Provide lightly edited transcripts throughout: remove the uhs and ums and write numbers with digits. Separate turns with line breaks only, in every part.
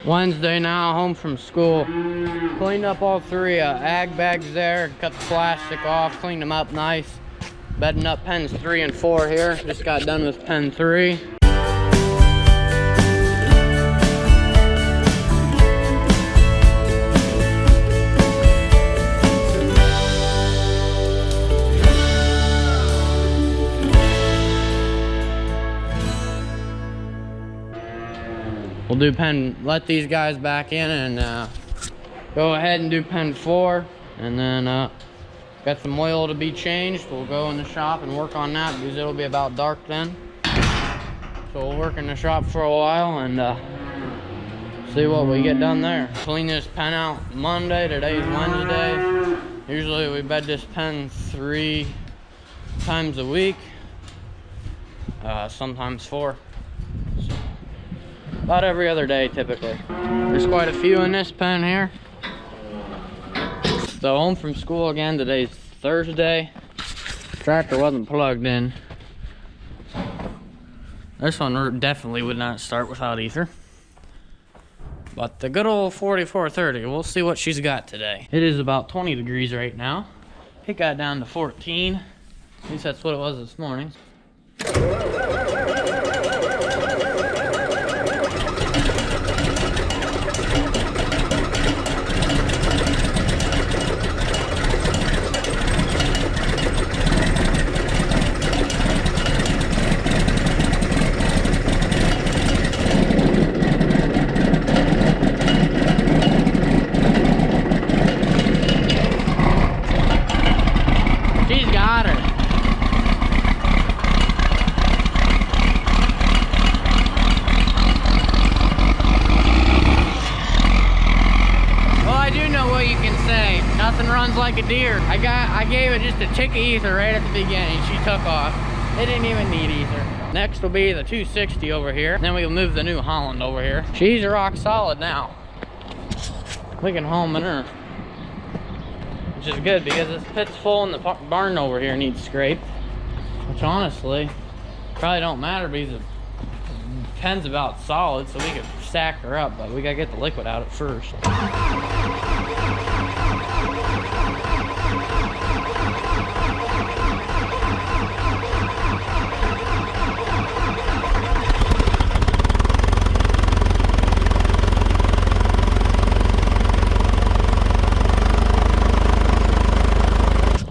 Wednesday now, home from school. Cleaned up all three ag bags there, cut the plastic off, cleaned them up nice. Bedding up pens 3 and 4 here. Just got done with pen 3. We'll do let these guys back in and go ahead and do pen 4. And then got some oil to be changed. We'll go in the shop and work on that because it'll be about dark then. So we'll work in the shop for a while and see what we get done there. Clean this pen out Monday. Today's Wednesday. Usually we bed this pen 3 times a week. Sometimes 4. About every other day typically. There's quite a few in this pen here. So home from school again. Today's Thursday. Tractor wasn't plugged in. This one definitely would not start without ether. But the good old 4430, we'll see what she's got today. It is about 20 degrees right now. It got down to 14. At least that's what it was this morning. Like a Deere. I gave it just a tick of ether right at the beginning. She took off. It didn't even need ether. Next will be the 260 over here. Then we'll move the New Holland over here. She's rock solid now. We can haul manure, which is good because this pit's full and the barn over here needs scraped. Which honestly probably don't matter because the pen's about solid, so we could stack her up, but we gotta get the liquid out at first.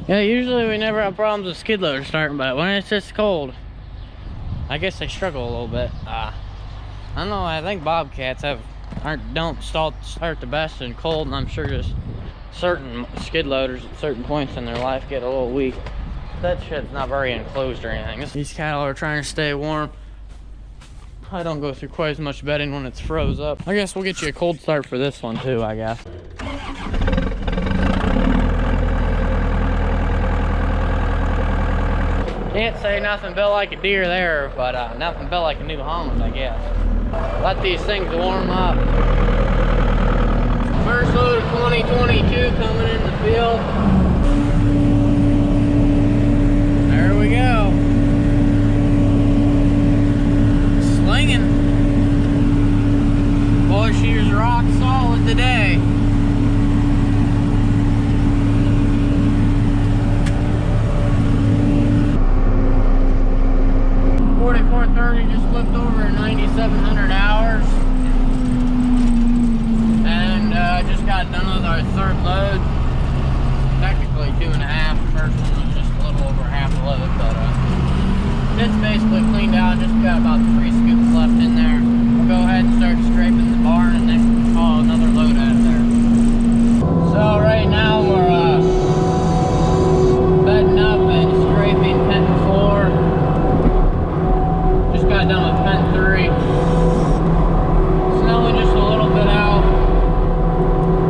Yeah, usually we never have problems with skid loaders starting, but when it's this cold, I guess they struggle a little bit. I don't know, I think Bobcats don't start the best in cold, and I'm sure just certain skid loaders at certain points in their life get a little weak. That shed's not very enclosed or anything. These cattle are trying to stay warm. I don't go through quite as much bedding when it's froze up. I guess we'll get you a cold start for this one too, I guess. Can't say nothing built like a Deere there, but nothing built like a New Holland, I guess. Let these things warm up. First load of 2022 coming in the field. There we go. Slinging. Boy, she was rock solid today. 4430 just flipped over 9,700 hours, and just got done with our 3rd load. Technically 2.5. First one was just a little over half a load, but it's basically cleaned out. Just got about 3 scoops left in there. We'll go ahead and start scraping the barn, and then we'll haul another load out of there. So right now we're bedding up and scraping pen 4. Got done with pen 3. Snowing just a little bit out.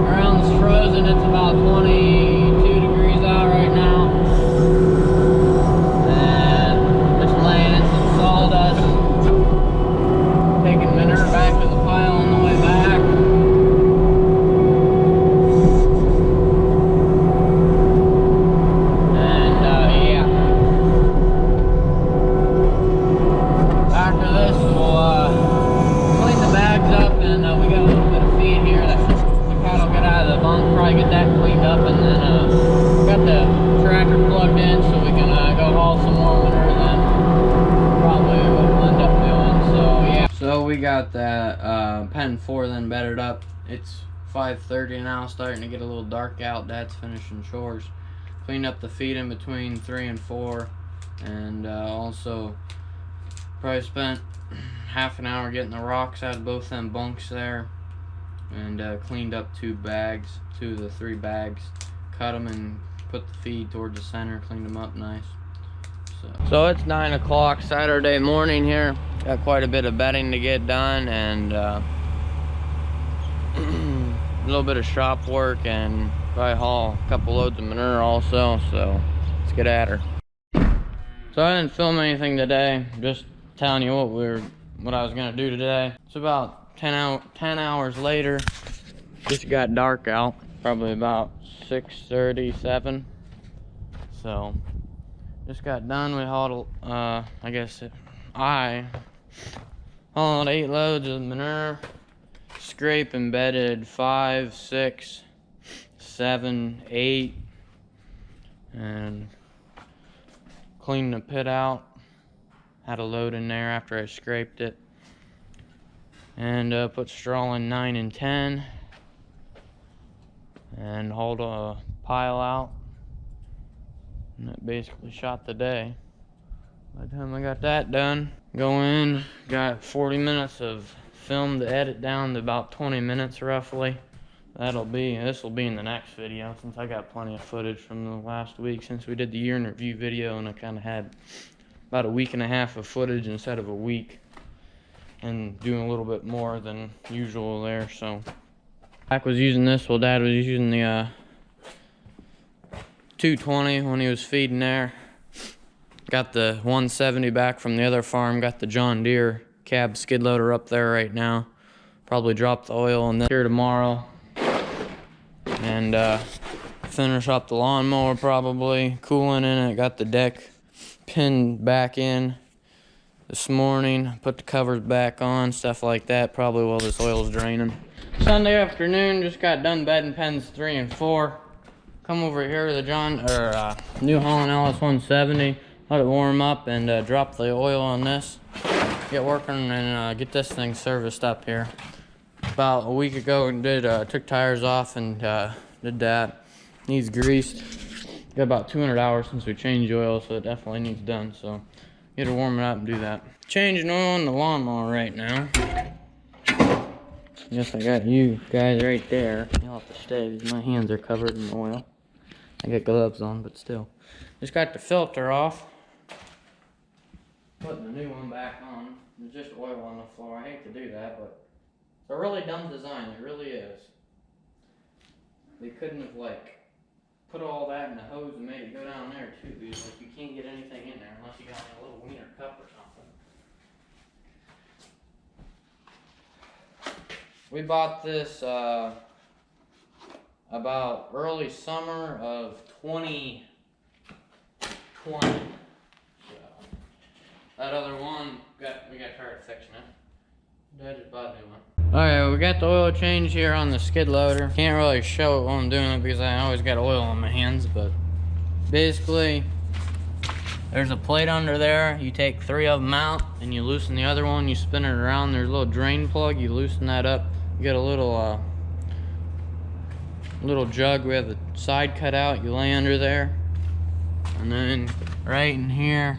Ground's frozen. It's about 22 degrees out right now. And just laying in some sawdust. Taking manure back to the pile. got pen 4 then bedded up. It's 5:30 now, starting to get a little dark out. Dad's finishing chores. Cleaned up the feed in between 3 and 4, and also probably spent half an hour getting the rocks out of both them bunks there, and cleaned up 2 of the 3 bags, cut them and put the feed towards the center, cleaned them up nice. So it's 9 o'clock Saturday morning here. Got quite a bit of bedding to get done, and a little bit of shop work, and probably haul a couple loads of manure also. So let's get at her. So I didn't film anything today, just telling you what I was gonna do today. It's about 10 hours later. Just got dark out, probably about 6:37. So just got done. We hauled, I hauled 8 loads of manure, scrape and bedded 5, 6, 7, 8, and cleaned the pit out. Had a load in there after I scraped it, and put straw in 9 and 10, and hauled a pile out. And that basically shot the day. By the time I got that done, go in, got 40 minutes of film to edit down to about 20 minutes roughly. This will be in the next video, since I got plenty of footage from the last week since we did the year in review video, and I kind of had about a week and a half of footage instead of a week, and doing a little bit more than usual there. So Jack was using this while Dad was using the 220 when he was feeding there. Got the 170 back from the other farm. Got the John Deere cab skid loader up there right now. Probably drop the oil in here tomorrow, and finish up the lawnmower, probably cooling in it. Got the deck pinned back in this morning. Put the covers back on, stuff like that, probably while this oil's draining. Sunday afternoon, just got done bedding pens 3 and 4. Come over here to the New Holland LS 170, let it warm up, and drop the oil on this. Get working and get this thing serviced up here. About a week ago, took tires off and did that. Needs greased. Got about 200 hours since we changed oil, so it definitely needs done. So get it warming up and do that. Changing oil in the lawnmower right now. Guess I got you guys right there. You'll have to stay because my hands are covered in oil. I got gloves on, but still. Just got the filter off. Putting the new one back on. There's just oil on the floor. I hate to do that, but it's a really dumb design. It really is. They couldn't have put all that in the hose and made it go down there too, because you can't get anything in there unless you got a little wiener cup or something. We bought this about early summer of 2020. So that other one we got tired of fixing it. Dad just bought a new one. Alright, we got the oil change here on the skid loader. Can't really show it while I'm doing it because I always got oil on my hands, but basically there's a plate under there. You take 3 of them out and you loosen the other one, you spin it around. There's a little drain plug, you loosen that up. You get a little jug with the side cut out, you lay under there, and then right in here,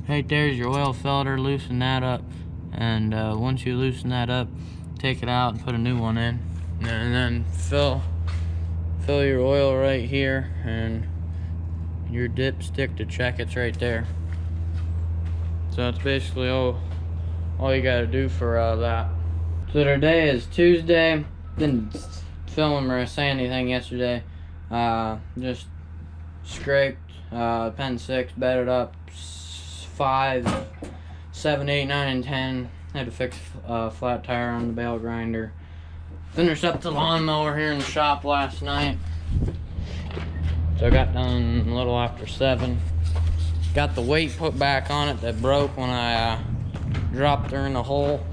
right there's your oil filter. Loosen that up, and once you loosen that up, take it out and put a new one in, and then fill your oil right here, and your dipstick to check it's right there. So that's basically all you gotta do for that. So today is Tuesday. Didn't film or say anything yesterday. Just scraped pen 6, bedded up 5, 7, 8, 9, and 10. Had to fix a flat tire on the bale grinder. Finished up the lawnmower here in the shop last night. So I got done a little after 7. Got the weight put back on it that broke when I dropped her in the hole.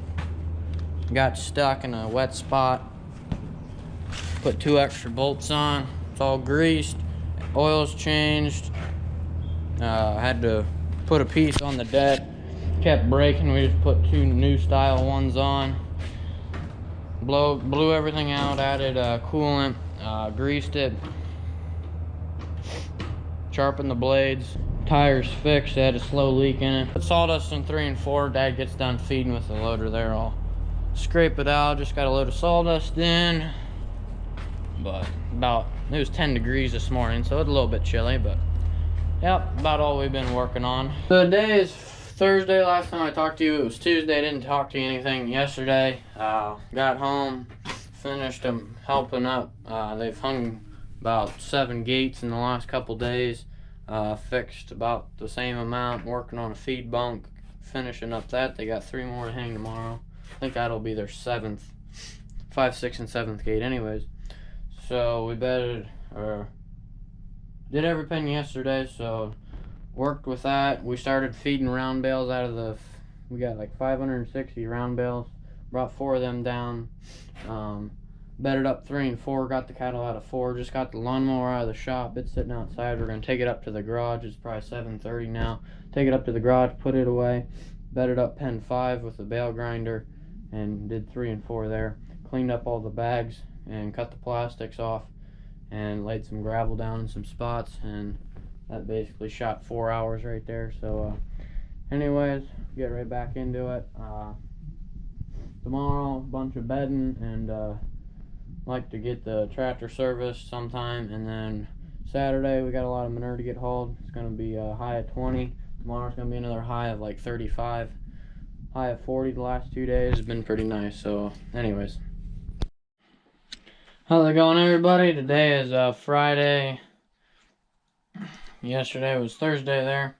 Got stuck in a wet spot. Put 2 extra bolts on. It's all greased. Oil's changed. Had to put a piece on the deck. Kept breaking. We just put 2 new style ones on. blew everything out, added coolant, greased it, sharpened the blades, tires fixed, had a slow leak in it. Put sawdust in 3 and 4. Dad gets done feeding with the loader there. I'll scrape it out. Just got a load of sawdust in, but it was 10 degrees this morning, so it's a little bit chilly, but yep, about all we've been working on. The day is Thursday. Last time I talked to you, it was Tuesday. I didn't talk to you anything yesterday. Got home, finished them helping up. They've hung about 7 gates in the last couple days. Fixed about the same amount, working on a feed bunk, finishing up that. They got 3 more to hang tomorrow. I think that'll be their 7th, 5, 6, and 7th gate anyways. So we bedded, or did everything yesterday, so worked with that. We started feeding round bales out of we got like 560 round bales, brought 4 of them down. Bedded up 3 and 4, got the cattle out of 4, just got the lawnmower out of the shop. It's sitting outside. We're going to take it up to the garage. It's probably 7:30 now. Take it up to the garage, put it away. Bedded up pen 5 with the bale grinder and did 3 and 4 there. Cleaned up all the bags and cut the plastics off and laid some gravel down in some spots, and that basically shot 4 hours right there. So anyways, get right back into it. Tomorrow, a bunch of bedding, and like to get the tractor serviced sometime, and then Saturday we got a lot of manure to get hauled. It's going to be a high of 20. Tomorrow's going to be another high of like 35. High of 40 the last 2 days. It's been pretty nice. So anyways, how's it going, everybody? Today is Friday. Yesterday was Thursday there.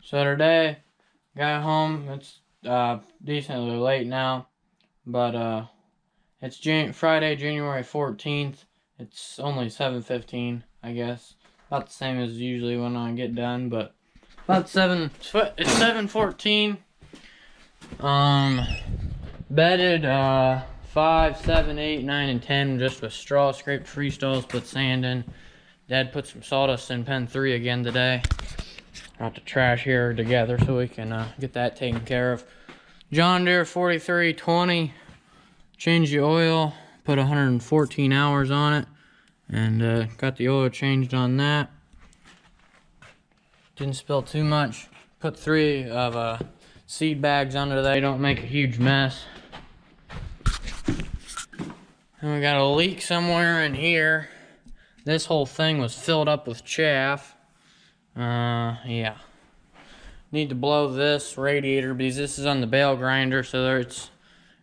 Saturday, got home. It's decently late now, but it's Friday, January 14th. It's only 7:15, I guess. About the same as usually when I get done, but about 7. It's 7:14. Bedded 5, 7, 8, 9, and 10 just with straw, scraped free stalls, put sand in. Dad put some sawdust in pen 3 again today. Got the trash here together so we can get that taken care of. John Deere 4320. Changed the oil, put 114 hours on it, and got the oil changed on that. Didn't spill too much. Put 3 of seed bags under there. They don't make a huge mess. And we got a leak somewhere in here. This whole thing was filled up with chaff. Yeah. Need to blow this radiator because this is on the bale grinder, so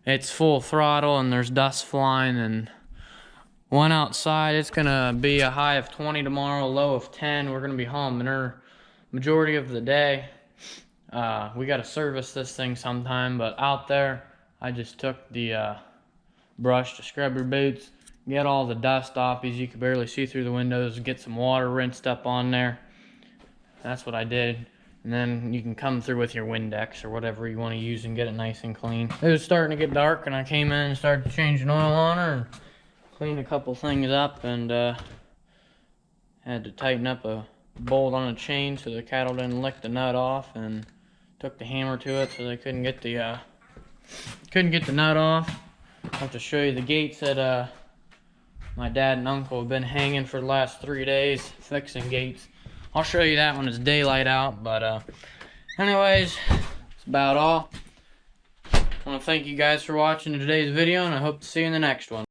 it's full throttle and there's dust flying. And one outside, it's gonna be a high of 20 tomorrow, low of 10. We're gonna be hauling manure majority of the day. We gotta service this thing sometime, but out there, I just took the brush to scrub your boots, get all the dust off because you could barely see through the windows, get some water rinsed up on there. That's what I did. And then you can come through with your Windex or whatever you want to use and get it nice and clean. It was starting to get dark and I came in and started changing oil on her and cleaned a couple things up, and had to tighten up a bolt on a chain so the cattle didn't lick the nut off, and took the hammer to it so they couldn't get the nut off. I'll have to show you the gates that my dad and uncle have been hanging for the last 3 days, fixing gates. I'll show you that when it's daylight out, but anyways, that's about all. I want to thank you guys for watching today's video, and I hope to see you in the next one.